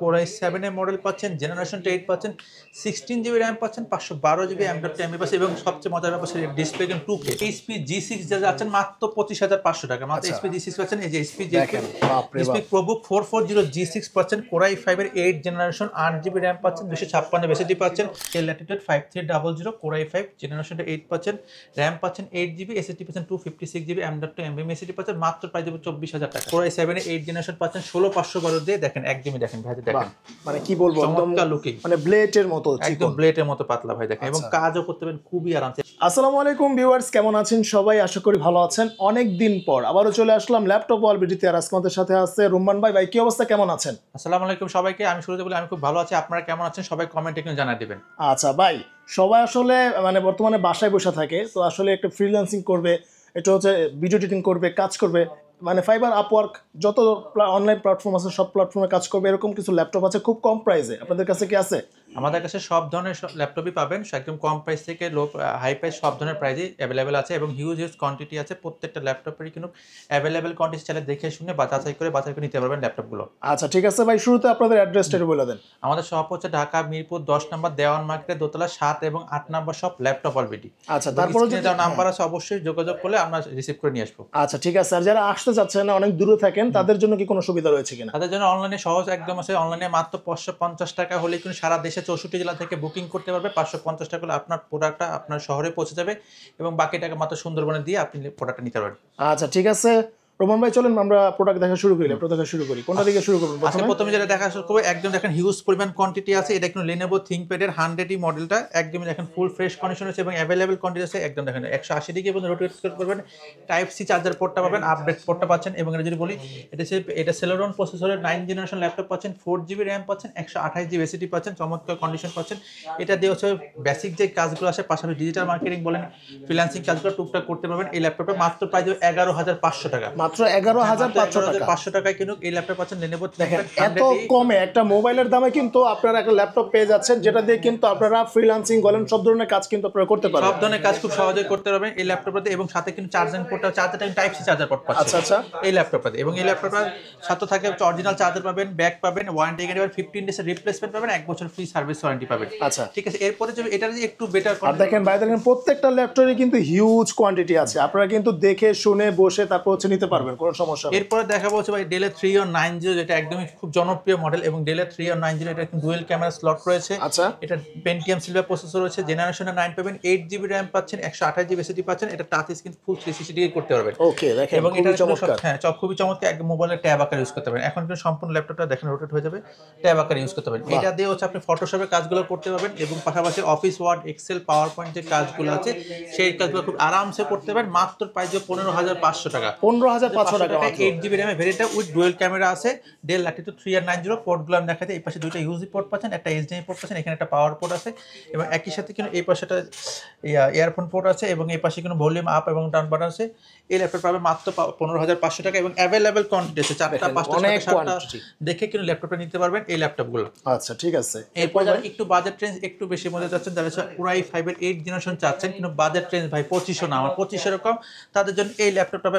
Core i7 এর model পাচ্ছেন, জেনারেশনটা 8 পাচ্ছেন, 16 জিবি RAM পাচ্ছেন, 512 জিবি M.2 পাচ্ছেন এবং সবচেয়ে মজার ব্যাপার হচ্ছে ডিসপ্লে কিন্তু 2K HP G6 যা যাচ্ছেন মাত্র 25,500 টাকা। মাত্র HP G6 পাচ্ছেন, এই যে HP ProBook 440 G6 পাচ্ছেন, Core i5 এর 8 জেনারেশন, 8 জিবি RAM পাচ্ছেন, 256 SSD পাচ্ছেন, Dell Latitude 5300 Core i5 জেনারেশনটা 8 পাচ্ছেন, RAM পাচ্ছেন 8 জিবি, SSD পাচ্ছেন 256 জিবি, M.2 SSD পাচ্ছেন, মাত্র প্রাইস দেব 24,000 টাকা। Core i7 এর 8 জেনারেশন পাচ্ছেন 16512 দিয়ে দেখেন একদমই দেখেন ভাই দেখেন মানে কি বলবো একদম লুকিং মানে ব্লেডের মতো একদম ব্লেডের মতো পাতলা ভাই দেখেন এবং কাজও করতে পারেন খুবই আরামসে। আসসালামু আলাইকুম ভিউয়ার্স, কেমন আছেন সবাই? আশা করি ভালো আছেন। অনেক দিন পর আবারও চলে আসলাম ল্যাপটপ ওয়াল ভিডিওতে। আর আজকে আমাদের সাথে আছে রুম্মান ভাই। ভাই কি অবস্থা, কেমন আছেন? আসসালামু আলাইকুম সবাইকে। আমি শুরুতে বলি আমি খুব ভালো আছি, আপনারা কেমন আছেন সবাই কমেন্টে কিন্তু জানাই দিবেন। আচ্ছা ভাই, সবাই আসলে মানে বর্তমানে বাসায় বসে থাকে, তো আসলে একটা ফ্রিল্যান্সিং করবে, এটা হচ্ছে ভিডিও এডিটিং করবে, কাজ করবে, মানে ফাইবার, আপওয়ার্ক, যত অনলাইন প্ল্যাটফর্ম আছে সব প্ল্যাটফর্মে কাজ করবে, এরকম কিছু ল্যাপটপ আছে খুব কম প্রাইসে। আপনাদের কাছে কি আছে? আমাদের কাছে সব ধরনের ল্যাপটপই পাবেন, একদম কম প্রাইস থেকে লো হাই প্রাইস সব ধরনের প্রাইসই অ্যাভেলেবেল আছে এবং হিউজ কোয়ান্টিটি আছে। প্রত্যেকটা ল্যাপটপেরই কিন্তু অ্যাভেলেবেল কোয়ান্টিটি চাইলে দেখে শুনে বাছাই করে নিতে পারবেন ল্যাপটপগুলো। আচ্ছা ঠিক আছে ভাই, শুরুতে আপনাদের অ্যাড্রেসটা একটু বলে দেন। আমাদের শপ হচ্ছে ঢাকা মিরপুর 10 নম্বর দেওয়ান মার্কেটের দোতলা 7 এবং 8 নম্বর শপ ল্যাপটপ অলরেডি। আচ্ছা, তারপরে যে নাম্বার আছে অবশ্যই যোগাযোগ করলে আমরা রিসিভ করে নিয়ে আসবো। আচ্ছা ঠিক আছে। আর যারা আসতে চাচ্ছেন না, অনেক দূরে থাকেন, তাদের জন্য কি কোনো সুবিধা রয়েছে কিনা? তাদের জন্য অনলাইনে সহজ একদম আছে। অনলাইনে মাত্র 550 টাকা হলে কিন্তু সারা দেশে 64 জেলা থেকে বুকিং করতে পারবে। 550 টাকা হলে আপনার প্রোডাক্টটা আপনার শহরে পৌঁছে যাবে এবং বাকি টাকা মাত্র সুন্দরবনে দিয়ে আপনি প্রোডাক্টটা নিতে পারবেন। আচ্ছা ঠিক আছে রোমান ভাই, চলেন আমরা প্রোডাক্ট দেখা শুরু করি। ল্যাপটপ দেখা শুরু করি, কোনটা থেকে শুরু করব? প্রথমে যেটা দেখা শুরু করব, একদম দেখেন হিউজ পরিমাণ কোয়ান্টিটি আছে। এটা কিন্তু Lenovo ThinkPad এর 100 মডেলটা একদমই দেখেন ফুল ফ্রেশ কন্ডিশন আছে এবং অ্যাভেলেবল কোয়ান্টিটি আছে। একদম দেখেন 180 ডিগ্রি পর্যন্ত রোটেট করবেন, টাইপ সি চার্জার পোর্টটা পাবেন, আপডেট পোর্টটা পাচ্ছেন এবং এটা যদি বলি এটা Celeron প্রসেসরের 9 জেনারেশন ল্যাপটপ পাচ্ছেন, 4 জিবি RAM পাচ্ছেন, 128 জিবি SSD পাচ্ছেন, চমৎকার কন্ডিশন পাচ্ছেন। এটা দিয়ে হচ্ছে বেসিক যে কাজগুলো আছে, পাশাপাশি ডিজিটাল মার্কেটিং বলেন, ফ্রিল্যান্সিং কাজগুলো টুকটাক করতে পারবেন। এই ল্যাপটপে মাত্র প্রাইস 11,500 টাকা। মাত্র 11,500 টাকা কিন্তু এই ল্যাপটপ পাচ্ছেন Lenovo। দেখেন এত কমে একটা মোবাইলের দামে কিন্তু আপনারা একটা ল্যাপটপ পেয়ে যাচ্ছেন, যেটা দিয়ে কিন্তু আপনারা ফ্রিল্যান্সিং বলেন সব ধরনের কাজ কিন্তু আপনারা করতে পারবেন। সব ধরনের কাজ খুব সহজেই করতে পারবেন এই ল্যাপটপটাতে এবং সাথে কিন্তু চার্জিং পোর্টটা, চার্জারটা টাইপ সি চার্জার পোর্ট পাচ্ছেন। আচ্ছা এই ল্যাপটপটাতে এবং এই ল্যাপটপটার সাথে থাকে অরিজিনাল চার্জার পাবেন, ব্যাক পাবেন, ওয়ারেন্টি গ্যারান্টি পাবেন, 15 ডেজ এর রিপ্লেসমেন্ট পাবেন, 1 বছর ফ্রি সার্ভিস ওয়ারেন্টি পাবেন। আচ্ছা ঠিক আছে। এরপরে যদি এটা একটু বেটার আর দেখেন ভাই, দেখেন প্রত্যেকটা ল্যাপটপে কিন্তু হিউজ কোয়ান্টিটি আছে, আপনারা কিন্তু দেখে শুনে বসে তারপর হচ্ছে নিতে পারবেন, কোনো সমস্যা নেই। এরপরে দেখাবো হচ্ছে ভাই Dell 3090, যেটা একদমই খুব জনপ্রিয় মডেল এবং Dell 3090 এটা কিন্তু ডুয়াল ক্যামেরা স্লট রয়েছে। আচ্ছা, এটা Pentium Silver প্রসেসর রয়েছে, জেনারেশনে 9 পাবেন, 8 জিবি RAM পাচ্ছেন, 128 জিবি SSD পাচ্ছেন। এটা টাচ স্ক্রিন ফুল 360 ডিগ্রি করতে পারবেন। ওকে দেখেন এবং এটা চমৎকার। হ্যাঁ খুবই চমৎকার, একদম মোবাইলের ট্যাব আকারে ইউজ করতে পারবেন। এখন কিন্তু সম্পূর্ণ ল্যাপটপটা দেখেন রোটেট হয়ে যাবে, ট্যাব আকারে ইউজ করতে পারবেন। এটা দিয়ে হচ্ছে আপনি ফটোশপের কাজগুলো করতে পারবেন এবং পাশাপাশি Office Word, Excel, PowerPoint যে কাজগুলো আছে সেই কাজগুলো খুব আরামসে করতে পারবেন। মাত্র প্রাইস 15,500 টাকা। 15,500 টাকা। 8 জিবি RAM ভেরিয়েন্টটা উইথ ডুয়াল ক্যামেরা আছে। Dell Latitude 3090 পোর্টগুলো আমি দেখাতে, এই পাশে দুইটা ইউএসবি পোর্ট পাচ্ছেন, একটা HDMI পোর্ট পাচ্ছেন, এখানে একটা পাওয়ার পোর্ট আছে এবং একই সাথে কিন্তু এই পাশেটা ইয়ারফোন পোর্ট আছে এবং এই পাশে কিন্তু ভলিউম আপ এবং ডাউন বাটন আছে। এই ল্যাপটপ পাবে মাত্র 15,500 টাকা এবং অ্যাভেলেবল কোয়ান্টিটি আছে, 4টা 5টা 7টা দেখে কিন্তু ল্যাপটপটা নিতে পারবেন এই ল্যাপটপগুলো। আচ্ছা ঠিক আছে। এরপর যারা একটু বাজেট রেঞ্জ একটু বেশি মধ্যে যাচ্ছেন, যারা Core i5 এর 8 জেনারেশন চাচ্ছেন কিন্তু বাজেট রেঞ্জ ভাই 2500 না, আমার 2500 এরকম, তাদের জন্য এই ল্যাপটপটা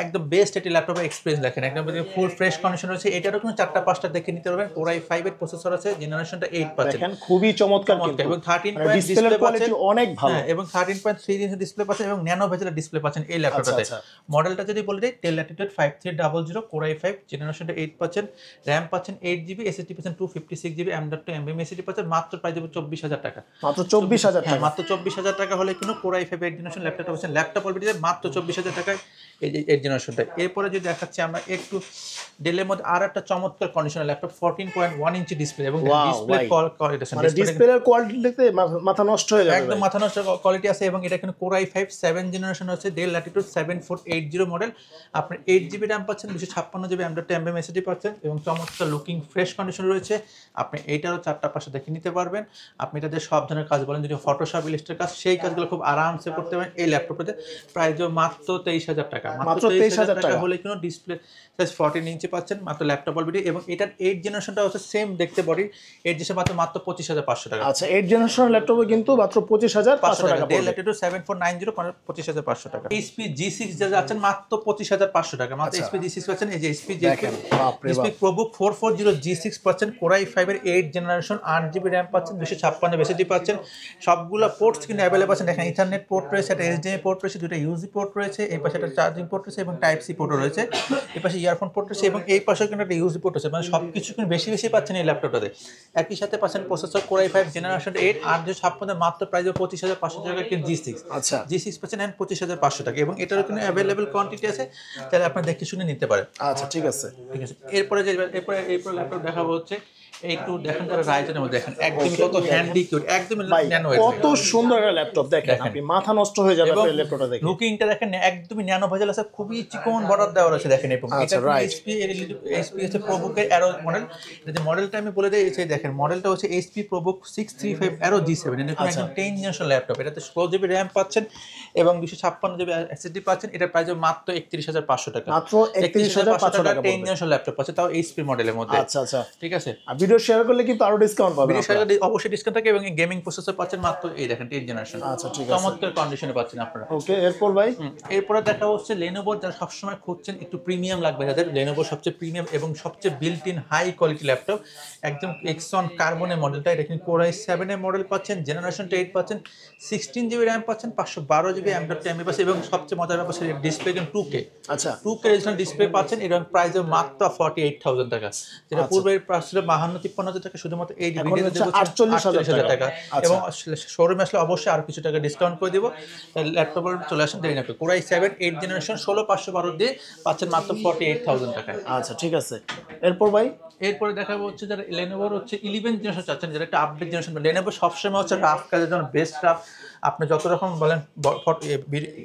একদম বেস্ট একটি ল্যাপটপের এক্সপেরিয়েন্স দেখেন, একদম ফুল ফ্রেশ কন্ডিশন রয়েছে। এটারও কিন্তু 4টা 5টা দেখে নিতে পারবেন। Core i5 এর প্রসেসর আছে, জেনারেশনটা 8 পাচ্ছেন, দেখেন খুবই চমৎকার এবং 13 ডিসপ্লে কোয়ালিটি অনেক ভালো এবং 13.3 ইঞ্চি ডিসপ্লে পাচ্ছেন এবং ন্যানো বেজেলের ডিসপ্লে পাচ্ছেন এই ল্যাপটপটাতে। মডেলটা যদি বলি Dell Latitude 5300 Core i5 জেনারেশনটা 8 পাচ্ছেন, RAM পাচ্ছেন 8 জিবি, SSD পাচ্ছেন 256 জিবি, M.2 SSD পাচ্ছেন। মাত্র প্রাইস দেব 24,000 টাকা। মাত্র 24,000 টাকা। মাত্র 24,000 টাকা হলে কিন্তু Core i5 8 জেনারেশন ল্যাপটপ পাচ্ছেন। ল্যাপটপ অলরেডি মাত্র 24,000 টাকায় এই যে 8 জেনারেশনটা। এরপরে যদি দেখাচ্ছি আমরা একটু ডেলের মধ্যে আর একটা চমৎকার কন্ডিশনাল ল্যাপটপ, 14.1 ইঞ্চি ডিসপ্লে এবং ডিসপ্লে কোয়ালিটি, মানে ডিসপ্লের কোয়ালিটিতে মাথা নষ্ট হয়ে যাবে, একদম মাথা নষ্ট কোয়ালিটি আছে এবং এটা কিন্তু Core i5 7 জেনারেশন আছে, Dell Latitude 7480 মডেল। আপনি 8 জিবি RAM পাচ্ছেন, 256 জিবি M.2 SSD পাচ্ছেন এবং চমৎকার লুকিং ফ্রেশ কন্ডিশন রয়েছে। আপনি এইটারও 4টা 5টা দেখে নিতে পারবেন। আপনি এটাতে সব ধরনের কাজ বলেন, যদি ফটোশপ ইলাস্ট্রেটর কাজ, সেই কাজগুলো খুব আরামসে করতে পারেন এই ল্যাপটপটাতে। প্রাইস মাত্র 23,000 টাকা। টাকা, মাত্র 23,000 টাকা হলে কোনো ডিসপ্লে সাইজ 14 ইঞ্চি পাচ্ছেন, মাত্র ল্যাপটপ অলরেডি, এবং এটার 8 জেনারেশনটা হচ্ছে সেম দেখতে বডি, 8 জেনারেশন মাত্র 25,500 টাকা। আচ্ছা 8 জেনারেশন ল্যাপটপে কিন্তু মাত্র 25,500 টাকা ডেল পড়বে। ল্যাটিটিউড 7490 25,500 টাকা। HP G6 যা যাচ্ছেন মাত্র 25,500 টাকা, মাত্র HP G6 পাচ্ছেন। এই যে HP ProBook 440 G6 পাচ্ছেন, Core i5 এর 8 জেনারেশন, 8GB RAM পাচ্ছেন, 256 SSD পাচ্ছেন। সবগুলো পোর্টস কিন্তু অ্যাভেলেবল আছেন। দেখেন ইথারনেট পোর্ট রয়েছে, একটা HDMI পোর্ট রয়েছে, দুটো USB পোর্ট রয়েছে, এই পাশে একটা চার্জিং পোর্ট রয়েছে এবং টাইপ সি পোর্টও রয়েছে, এই পাশে ইয়ারফোন পোর্ট রয়েছে এবং এই পাশে কিন্তু একটা USB পোর্ট রয়েছে। মানে সবকিছু কিন্তু বেশি বেশি পাচ্ছেন এই ল্যাপটপটাতে। একই সাথে পাচ্ছেন প্রসেসর Core i5 জেনারেশন 8 856 মাত্র প্রাইস 25,500 টাকা কিন্তু G6। আচ্ছা G6 পাচ্ছেন 25,500 টাকা এবং এটারও কিন্তু অ্যাভেলেবল কোয়ান্টিটি আছে, তাহলে আপনারা দেখে শুনে নিতে পারেন। আচ্ছা ঠিক আছে। ঠিক আছে, এরপরে ল্যাপটপ দেখাবো হচ্ছে একটু দেখেন যারা রাইজেনের মধ্যে দেখেন একদমই কত হ্যান্ডি কিউট, একদমই ন্যানো, কত সুন্দর একটা ল্যাপটপ দেখেন, আপনি মাথা নষ্ট হয়ে যাবে এই ল্যাপটপটা দেখে। লুকিংটা দেখেন একদমই ন্যানো ভেজেল আছে, খুবই চিকন বর্ডার দেওয়া রয়েছে দেখেন। এবং এটা HP হচ্ছে ProBook এর অ্যারো মডেল। এটা যে মডেলটা আমি বলে দিই, এই দেখেন মডেলটা হচ্ছে HP ProBook 635 অ্যারো G7। এটা একদম 10 জেনারেশন ল্যাপটপ, এটাতে 16GB RAM পাচ্ছেন এবং 256GB SSD পাচ্ছেন। এটার প্রাইস মাত্র 31,500 টাকা, মাত্র 31,500 টাকা 10 জেনারেশন ল্যাপটপ পাচ্ছে, তাও HP মডেলের মধ্যে। আচ্ছা আচ্ছা ঠিক আছে, আর ভিডিও শেয়ার করলে কিন্তু আরো ডিসকাউন্ট পাবেন। ভিডিও শেয়ার করলে অবশ্যই ডিসকাউন্ট থাকে এবং গেমিং প্রসেসর পাচ্ছেন মাত্র এই দেখেন 10 জেনারেশন। আচ্ছা ঠিক আছে, চমৎকার কন্ডিশনে পাচ্ছেন আপনারা। ওকে এরপর ভাই এরপরে দেখা হচ্ছে Lenovo, যারা সবসময় খুঁজছেন একটু প্রিমিয়াম লাগবে, যাদের Lenovo সবচেয়ে প্রিমিয়াম এবং সবচেয়ে built in high quality laptop, একদম Exon কার্বনের মডেলটা। এটা কিন্তু Core i7 এর মডেল পাচ্ছেন, জেনারেশন 8 পাচ্ছেন, 16GB RAM পাচ্ছেন, 512GB M.2 পাচ্ছেন এবং সবচেয়ে মজার ব্যাপার ডিসপ্লে কিন্তু 2K। আচ্ছা 2K রেজোলিউশন ডিসপ্লে পাচ্ছেন এবং প্রাইস মাত্র 48,000 টাকা, যেটা পূর্বের প্রাইস ছিল 52-53,000 টাকা, শুধুমাত্র এই ভিডিওতে দেব 48,000 টাকা। এবং শোরুমে আসলে অবশ্যই আর কিছু টাকা ডিসকাউন্ট করে দিব, ল্যাপটপ চলে আসেন দেরি না করে। Core i7 8 জেনারেশন 16512 দিয়ে পাচ্ছেন মাত্র 48,000 টাকায়। আচ্ছা ঠিক আছে, এরপর ভাই এরপরে দেখাবো হচ্ছে যারা Lenovo হচ্ছে 11 জেনারেশন চাচ্ছেন, যেটা একটা আপডেট জেনারেশন। Lenovo সবসময় হচ্ছে রাফ কাজের জন্য বেস্ট রাফ, আপনি যত রকম বলেন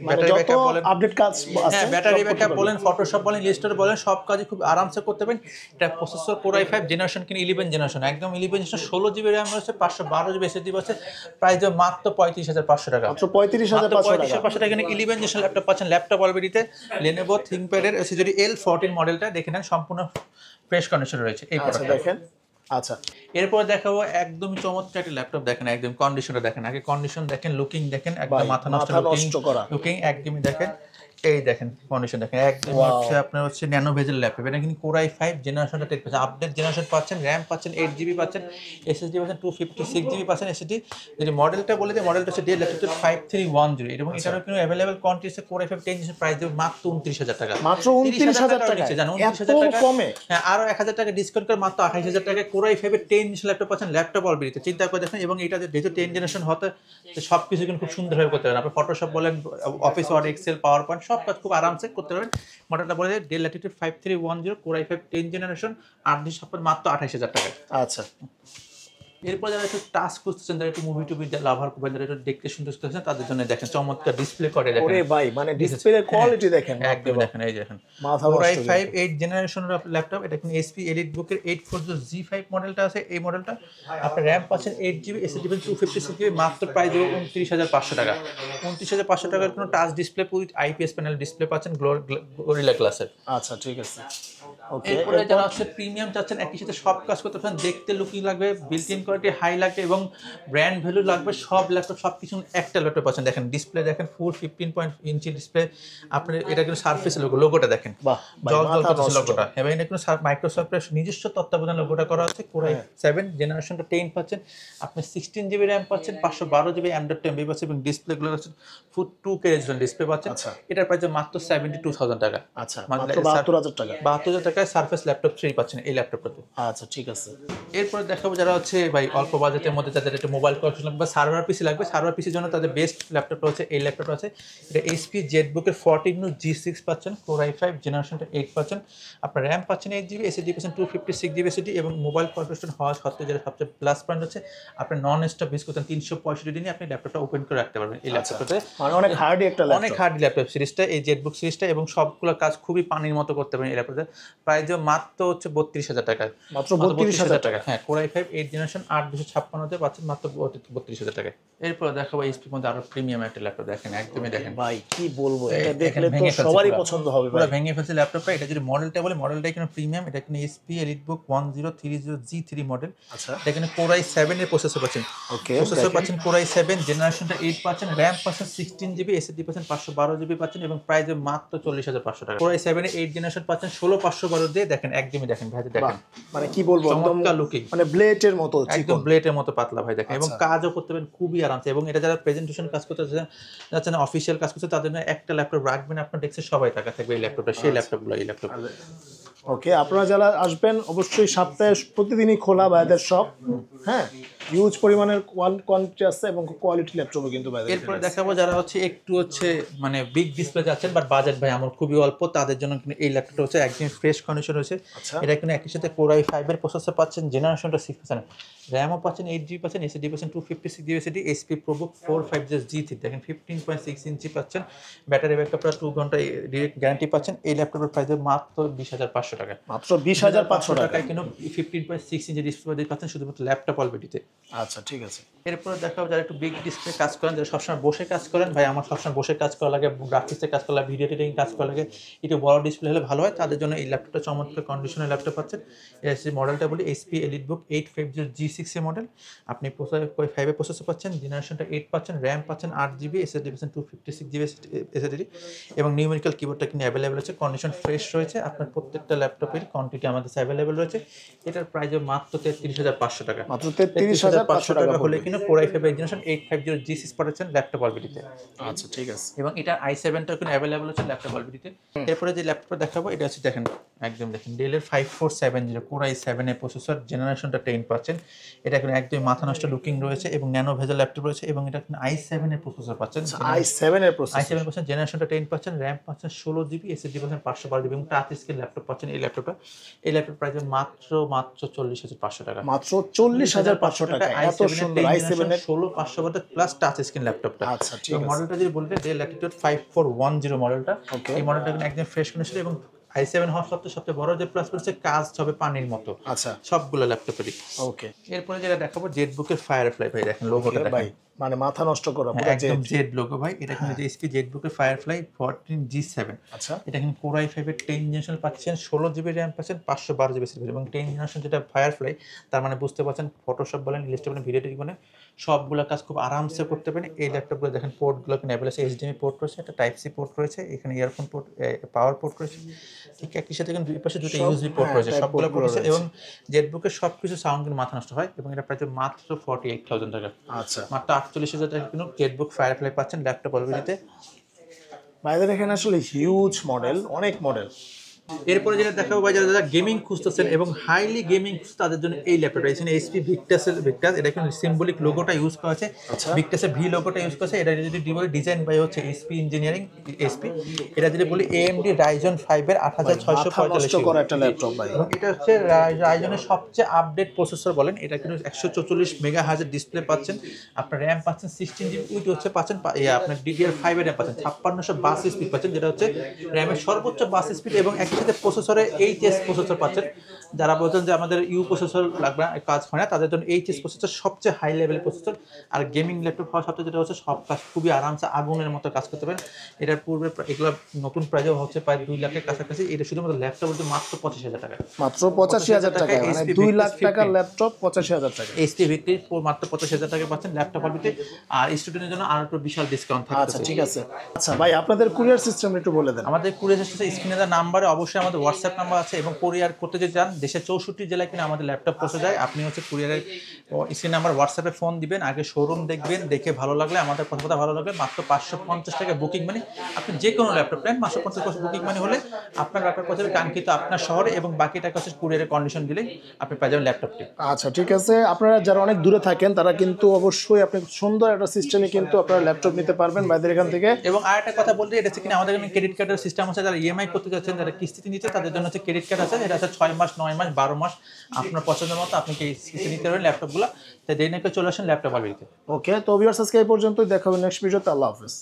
ব্যাটারি ব্যাকআপ বলেন, আপডেট কাজ আছে, হ্যাঁ ব্যাটারি ব্যাকআপ বলেন, ফটোশপ বলেন, ইলাস্ট্রেটর বলেন, সব কাজই খুব আরামসে করতে পারেন। এটা প্রসেসর Core i5 জেনারেশন কিন্তু 11 জেনারেশন, একদম 11 জেনারেশন, 16GB RAM রয়েছে, 512GB SSD আছে, প্রাইস মাত্র 35,500 টাকা, মাত্র 35,500 টাকা। এখানে 11 জেনারেশন ল্যাপটপ পাচ্ছেন। ল্যাপটপ অলরেডিতে Lenovo ThinkPad এর যদি L14 মডেলটা দেখে নেন, সম্পূর্ণ ফ্রেশ কন্ডিশন রয়েছে এই প্রোডাক্টটা। দেখেন আচ্ছা এরপর দেখাবো একদমই চমৎকার একটা ল্যাপটপ, দেখেন একদম কন্ডিশনটা দেখেন, আগে কন্ডিশন দেখেন, লুকিং দেখেন, একদম মাথা নষ্ট করা লুকিং একদমই দেখেন, এই দেখেন কন্ডিশন দেখেন, একদম হচ্ছে আপনার হচ্ছে ন্যানো ভেজেল ল্যাপটপ। এটা কিন্তু Core i5 জেনারেশনটা 10 পাচ্ছেন, আপডেট জেনারেশন পাচ্ছেন, RAM পাচ্ছেন 8GB পাচ্ছেন, SSD পাচ্ছেন 256GB পাচ্ছেন SSD। যদি মডেলটা বলে দিই, মডেলটা হচ্ছে Dell Latitude 5310 এবং এটারও কিন্তু অ্যাভেলেবল কোয়ান্টিটি আছে। Core i5 10 জেনারেশন প্রাইস দেব মাত্র 29,000 টাকা, মাত্র 29,000 টাকা, জানো 29,000 টাকা কমে। হ্যাঁ আরো 1,000 টাকা ডিসকাউন্ট করে মাত্র 28,000 টাকা Core i5 এর 10 জেনারেশন ল্যাপটপ পাচ্ছেন। ল্যাপটপ অলরেডি চিন্তা করে দেখেন, এবং এটা যেহেতু 10 জেনারেশন হতে সবকিছু কিন্তু খুব সুন্দরভাবে করতে পারেন। আপনি ফটোশপ বলেন, Office Word, Excel, PowerPoint সব কাজ খুব আরামসে করতে পারবেন। মডেলটা বলে Dell Latitude 5310 Core i5 10 generation 8GB মাত্র 28,000 টাকা। আচ্ছা এরপর যারা একটু টাচ খুঁজতেছেন, যারা একটু মুভি টুভি লাভার করবেন, যারা একটু দেখতে সুন্দর খুঁজতেছেন, তাদের জন্য দেখেন চমৎকার ডিসপ্লে করে দেখেন। ওরে ভাই মানে ডিসপ্লের কোয়ালিটি দেখেন, একদম দেখেন, এই দেখেন মাথা Core নষ্ট। i5 8 জেনারেশনের ল্যাপটপ, এটা কিন্তু HP EliteBook এর 840G5 মডেলটা আছে। এই মডেলটা আপনার RAM পাচ্ছেন 8GB, SSD পাচ্ছেন 256GB, মাত্র প্রাইস দেব 29,500 টাকা। 29,500 টাকার কোনো touch display with IPS panel display পাচ্ছেন গরিলা গ্লাসের। আচ্ছা ঠিক আছে ওকে। এরপরে যারা হচ্ছে প্রিমিয়াম চাচ্ছেন, একই সাথে সব কাজ করতে পারেন, দেখতে লুকিং লাগবে, বিল্ট ইন কোয়ালিটি হাই লাগবে এবং ব্র্যান্ড ভ্যালু লাগবে, সব ল্যাপটপ সব কিছু একটা ল্যাপটপ পাচ্ছেন। দেখেন ডিসপ্লে দেখেন, ফুল 15 ইঞ্চি ডিসপ্লে, আপনার এটা কিন্তু সারফেস লোগোটা দেখেন, বাহ জল করতেছে লোগোটা, এবং এটা কিন্তু মাইক্রোসফটের নিজস্ব তত্ত্বাবধানে লোগোটা করা আছে। Core i7 জেনারেশনটা 10 পাচ্ছেন, আপনি 16GB RAM পাচ্ছেন, 512GB M.2 পাচ্ছেন এবং ডিসপ্লেগুলো হচ্ছে ফুল 2K রেজোলিউশন ডিসপ্লে পাচ্ছেন। এটার প্রাইস মাত্র 72,000 টাকা। আচ্ছা মাত্র 72,000 টাকা, 72,000 টাকায় সারফেস ল্যাপটপ 3 পাচ্ছেন এই ল্যাপটপটাতে। আচ্ছা ঠিক আছে। এরপর দেখাবো যারা হচ্ছে ভাই অল্প বাজেটের মধ্যে যাদের একটা মোবাইল কন্ট্রোল লাগবে, সার্ভার পিসি লাগবে, সার্ভার পিসির জন্য তাদের বেস্ট ল্যাপটপটা হচ্ছে এই ল্যাপটপটা আছে। এটা HP ZBook এর 14 G6 পাচ্ছেন, Core i5 জেনারেশনটা 8 পাচ্ছেন, আপনার RAM পাচ্ছেন 8GB, SSD পাচ্ছেন 256GB SSD এবং মোবাইল কনফিগারেশন হওয়া সত্ত্বেও যেটা সবচেয়ে প্লাস পয়েন্ট হচ্ছে আপনি নন স্টপ ইউজ করতেন 365 দিনে আপনি ল্যাপটপটা ওপেন করে রাখতে পারবেন এই ল্যাপটপটাতে। মানে অনেক হার্ডি একটা ল্যাপটপ, অনেক হার্ডি ল্যাপটপ সিরিজটা এই ZBook সিরিজটা, এবং সবগুলো কাজ খুবই পানির মতো করতে পারেন এই ল্যাপটপে। প্রাইসও মাত্র হচ্ছে 32,000 টাকায়, মাত্র 32,000 টাকা। হ্যাঁ কোর i5 8 জেনারেশন 8 256 পাচ্ছেন মাত্র 32,000 টাকায়। এরপর দেখাবো এইচপির মধ্যে আরো প্রিমিয়াম একটা ল্যাপটপ, দেখেন একদমই দেখেন ভাই কি বলবো, এটা দেখলে এখানে তো ভেঙে ফেলছে সবারই পুরো। পছন্দ হবে পুরো ভাই। ভেঙে ফেলছে ল্যাপটপটা। এটা যদি মডেলটা বলে, মডেলটা কিন্তু প্রিমিয়াম, এটা কিন্তু এইচপি এলিটবুক 1030G3 মডেল। আচ্ছা এটা কিন্তু কোর i7 এর প্রসেসর পাচ্ছেন, ওকে, প্রসেসর পাচ্ছেন কোর i7 জেনারেশনটা 8 পাচ্ছেন, র‍্যাম পাচ্ছেন 16GB, এসএসডি পাচ্ছেন 512GB পাচ্ছেন এবং প্রাইসে মাত্র 40,500 টাকা। কোর i7 এর 8 জেনারেশন পাচ্ছেন 16512 দিয়ে, দেখেন একদমই দেখেন ভাই, দেখেন মানে কি বলবো, একদম চমৎকার লুকিং, মানে ব্লেডের মতো একদম চিকন। ব্লেডের মতো পাতলা ভাই দেখেন, এবং কাজও করতে পারেন খুবই আরামসে। এবং এটা যারা প্রেজেন্টেশন কাজ করতে যাচ্ছেন, অফিসিয়াল কাজ করতে, তাদের জন্য একটা ল্যাপটপ রাখবেন আপনার ডেস্কে, সবাই টাকা থাকবে এই ল্যাপটপটা, সেই ল্যাপটপগুলো এই ল্যাপটপ। ওকে, আপনারা যারা আসবেন অবশ্যই সপ্তাহে প্রতিদিনই খোলা ভাইদের শপ। হ্যাঁ, হিউজ পরিমাণের কোয়ান্টিটি আছে এবং কোয়ালিটি ল্যাপটপও কিন্তু ভাইদের। এরপরে দেখাবো যারা হচ্ছে একটু হচ্ছে মানে বিগ ডিসপ্লে যাচ্ছেন বাট বাজেট ভাই আমার খুবই অল্প, তাদের জন্য কিন্তু এই ল্যাপটপটা হচ্ছে একদম ফ্রেশ কন্ডিশন হয়েছে। এটা কিন্তু একই সাথে কোর i5 এর প্রসেসর পাচ্ছেন, জেনারেশনটা 6%, র্যামও পাচ্ছেন 8GB পাচ্ছেন, এসএসডি পাচ্ছেন 256GB SSD, HP ProBook 450G3, দেখেন 15.6 ইঞ্চি পাচ্ছেন, ব্যাটারি ব্যাকআপটা 2 ঘন্টা ডিরেক্ট গ্যারান্টি পাচ্ছেন। এই ল্যাপটপের প্রাইস মাত্র 20,500 টাকা, মাত্র 20,500 টাকায় কিন্তু 15.6 ইঞ্চি ডিসপ্লে পাচ্ছেন শুধুমাত্র ল্যাপটপ অলরেডিতে। আচ্ছা ঠিক আছে। এরপরে দেখাবো যারা একটু বিগ ডিসপ্লে কাজ করেন, যারা সবসময় বসে কাজ করেন, ভাই আমার সবসময় বসে কাজ করা লাগে, গ্রাফিক্সে কাজ করা লাগে, ভিডিও এডিটিং কাজ করা লাগে, একটু বড় ডিসপ্লে হলে ভালো হয়, তাদের জন্য এই ল্যাপটপটা চমৎকার কন্ডিশনের ল্যাপটপ পাচ্ছেন। এর মডেলটা বলি এইচপি এলিটবুক 850G6 এর মডেল। আপনি কোর i5 এর প্রসেসর পাচ্ছেন, জেনারেশনটা 8 পাচ্ছেন, র্যাম পাচ্ছেন 8GB, এসএসডি পাচ্ছেন 256GB এসএসডি এবং নিউমেরিক্যাল কিবোর্ডটা কিন্তু অ্যাভেলেবেল আছে, কন্ডিশন ফ্রেশ রয়েছে। আপনার প্রত্যেকটা ল্যাপটপের কোয়ান্টিটি আমাদের কাছে অ্যাভেলেবেল রয়েছে। এটার প্রাইস মাত্র 33,500 টাকা, মাত্র 33,500 টাকা হলে কিন্তু কোর i5 এর জেনারেশন 850G6 পাচ্ছেন ল্যাপটপ অলরেডিতে। আচ্ছা ঠিক আছে। এবং এটা i7টা কিন্তু অ্যাভেলেবেল আছে ল্যাপটপ অলরেডিতে। এরপরে যে ল্যাপটপটা দেখাবো এটা হচ্ছে দেখেন একদম দেখেন ডেলের 5470 কোর i7 এর প্রসেসর, জেনারেশনটা 10 পাচ্ছেন। এটা কিন্তু একদম মাথা নষ্ট লুকিং রয়েছে এবং ন্যানো ভেজেল ল্যাপটপ রয়েছে এবং এটা কিন্তু i7 এর প্রসেসর পাচ্ছেন, i7 এর প্রসেসর, i7 পাচ্ছেন, জেনারেশনটা 10 পাচ্ছেন, র‍্যাম পাচ্ছেন 16GB, এসএসডি পাচ্ছেন 512GB এবং টাচ স্ক্রিন ল্যাপটপ পাচ্ছেন এই ল্যাপটপটা। এই ল্যাপটপ প্রাইস মাত্র 40,500 টাকা, মাত্র 40,500 টাকা। এত সুন্দর i7 এর 16,500 প্লাস টাচ স্ক্রিন ল্যাপটপটা। আচ্ছা ঠিক আছে। মডেলটা যদি বলতে ডেল ল্যাটিটিউড 5410 মডেলটা, এই মডেলটা কিন্তু একদম ফ্রেশ কন্ডিশন এবং i7 হওয়ার সবচেয়ে বড় যে প্লাস পয়েন্ট হচ্ছে কাজ হবে পানির মতো আচ্ছা সবগুলো ল্যাপটপেরই। ওকে, এরপরে যেটা দেখাবো জেটবুকের ফায়ারফ্লাই, ভাই দেখেন লোগোটা ভাই দেখেন, মানে মাথা নষ্ট করা পুরো একদম জেড লোগো ভাই। এটা কিন্তু এইচপি জেটবুকের ফায়ারফ্লাই 14G7। আচ্ছা, এটা কিন্তু কোর i5 এর 10 জেনারেশন পাচ্ছেন, 16GB র্যাম পাচ্ছেন, 512GB এসএসডি এবং 10 জেনারেশন যেটা ফায়ারফ্লাই, তার মানে বুঝতে পারছেন ফটোশপ বলেন, ইলাস্ট্রেটর বলেন, ভিডিও এডিটিং বলেন, সবগুলো কাজ খুব আরামসে করতে পারেন। এই ল্যাপটপগুলো দেখেন পোর্টগুলো কিন্তু অ্যাভেলেবল আছে, এইচডিএমআই পোর্ট রয়েছে, একটা টাইপ সি পোর্ট রয়েছে, এখানে ইয়ারফোন পোর্ট, পাওয়ার পোর্ট রয়েছে, ঠিক একই সাথে কিন্তু দুই পাশে দুটো ইউএসবি পোর্ট রয়েছে, সবগুলো পোর্ট রয়েছে এবং জেটবুকের সবকিছু সাউন্ড কিন্তু মাথা নষ্ট হয় এবং এটা প্রায় মাত্র 48,000 টাকা, আচ্ছা মাত্র 48,000 টাকা কিন্তু জেটবুক ফায়ারফ্লাই পাচ্ছেন ল্যাপটপ অলরেডিতে। ভাইদের এখানে আসলে হিউজ মডেল, অনেক মডেল। এরপরে যেটা দেখাবো ভাই, যারা গেমিং খুঁজতেছেন এবং হাইলি গেমিং তাদের জন্য এই ল্যাপটপটা, এখানে এইচপি ভিক্টাস, এটা কিন্তু সিম্বলিক লোগোটা ইউজ করা আছে, ভিক্টাসের ভি লোগোটা ইউজ করা আছে। এটা যদি ডিজাইন বাই হচ্ছে এইচপি ইঞ্জিনিয়ারিং এইচপি। এটা যদি বলি AMD Ryzen 5 এর 8645 করা একটা ল্যাপটপ ভাই। এবং এটা হচ্ছে রাইজনের সবচেয়ে আপডেট প্রসেসর বলেন, এটা কিন্তু 144 মেগাহার্জের ডিসপ্লে পাচ্ছেন, আপনার র্যাম পাচ্ছেন 16GB, উইথ হচ্ছে পাচ্ছেন আপনার DDR5 এর র্যাম পাচ্ছেন, 5600 স্পিড পাচ্ছেন, যেটা হচ্ছে র্যামের সর্বোচ্চ বাস স্পিড এবং একসাথে প্রসেসরে এইচএস প্রসেসর পাচ্ছেন। যারা বলছেন যে আমাদের ইউ প্রসেসর লাগবে না, কাজ হয় না, তাদের জন্য এইচএস প্রসেসর সবচেয়ে হাই লেভেলের প্রসেসর। আর গেমিং ল্যাপটপ হওয়ার সত্ত্বেও যেটা হচ্ছে সব কাজ খুবই আরামসে আগুনের মতো কাজ করতে পারেন। এটার পূর্বে এগুলো নতুন প্রাইসও হচ্ছে প্রায় 2 লাখের কাছাকাছি। এটা শুধুমাত্র ল্যাপটপ বলতে মাত্র 85,000 টাকা, মাত্র 85,000 টাকা, মানে 2 লাখ টাকার ল্যাপটপ 85,000 টাকা। এইচপি ভিক্টরি মাত্র 85,000 টাকা পাচ্ছেন ল্যাপটপ অলরেডি। আর স্টুডেন্টের জন্য আরো একটু বিশাল ডিসকাউন্ট থাকছে। আচ্ছা ঠিক আছে। আচ্ছা ভাই, আপনাদের কুরিয়ার সিস্টেম একটু বলে দেন। আমাদের কুরিয়ার সিস্টেম স্ক্রিনে দেওয়া নাম্বারে অবশ্যই আমাদের হোয়াটসঅ্যাপ নাম্বার আছে এবং কুরিয়ার করতে যদি চান দেশের 64 জেলায় কিনা আমাদের ল্যাপটপ পৌঁছে যায়। আপনি হচ্ছে কুরিয়ারের স্ক্রিন নাম্বার হোয়াটসঅ্যাপে ফোন দিবেন, আগে শোরুম দেখবেন, দেখে ভালো লাগলে আমাদের কথা ভালো লাগলে মাত্র 550 টাকা বুকিং মানি, আপনি যে কোনো ল্যাপটপ নেন 550 টাকা বুকিং মানি হলে আপনার ল্যাপটপ পৌঁছে যাবে কাঙ্ক্ষিত আপনার শহরে এবং বাকি টাকা হচ্ছে কুরিয়ারের কন্ডিশন দিলেই আপনি পেয়ে যাবেন ল্যাপটপটি। আচ্ছা ঠিক আছে। আপনারা যারা অনেক দূরে থাকেন তারা কিন্তু অবশ্যই আপনি সুন্দর একটা সিস্টেমে কিন্তু আপনারা ল্যাপটপ নিতে পারবেন ভাইদের এখান থেকে। এবং আরেকটা কথা বলতে, এটা হচ্ছে কিনা আমাদের এখানে ক্রেডিট কার্ডের সিস্টেম আছে, যারা ইএমআই করতে যাচ্ছেন, যারা কিস্তিতে নিচ্ছে তাদের জন্য হচ্ছে ক্রেডিট কার্ড আছে, এটা হচ্ছে 6 মাস 9 মাস 12 মাস আপনার পছন্দের মতো আপনি কিস্তি নিতে পারবেন ল্যাপটপগুলো। তাই দেরি না করে চলে আসেন ল্যাপটপ অলরেডিতে। ওকে, তো ভিউয়ার্স আজকে এই পর্যন্তই, দেখা হবে নেক্সট ভিডিওতে। আল্লাহ হাফেজ।